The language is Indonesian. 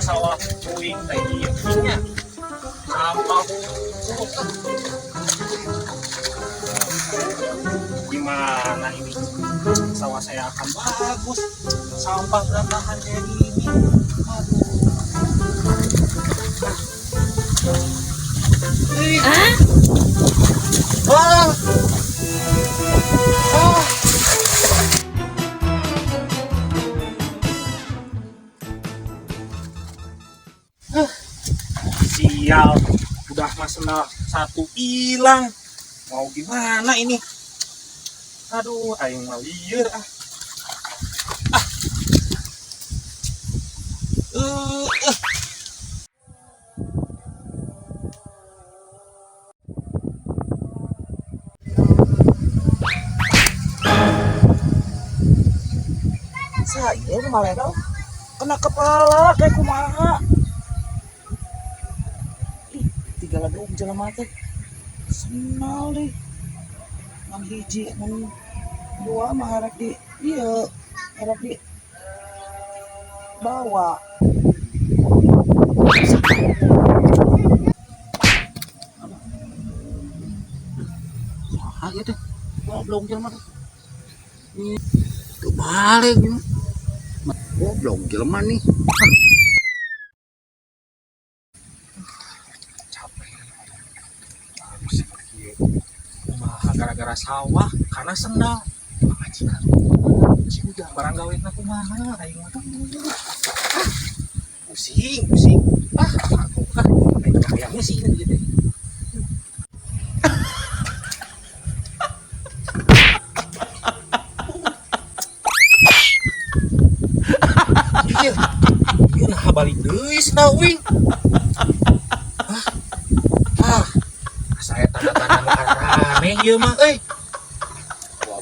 sawah puing tadi ya sampah. Gimana ini sawah saya akan bagus, sampah berantakan kayak gini. Ah. Sial, udah masalah satu hilang. Mau gimana ini? Aduh, aing mah lieur ah. Saya malah kena kepala kayak kumaha. Ih, tiga ladung jelema teh. Senal deh. Ngan hiji ngan dua mah harap di ieu, harap di bawa. Ah gitu. Goblok jelema teh. Kebalik nih. Goblok jelema nih. Capek. Harus pergi. Kumaha gara-gara sawah karena sendal. Majikan. Sudah barang gawena kumaha aing mah tuh. Pusing. Aku kan ayamnya sih gitu. Iya, nah balik deui cenah uing. Saya tanda-tanda nu aneh ieu mah euy. Wah.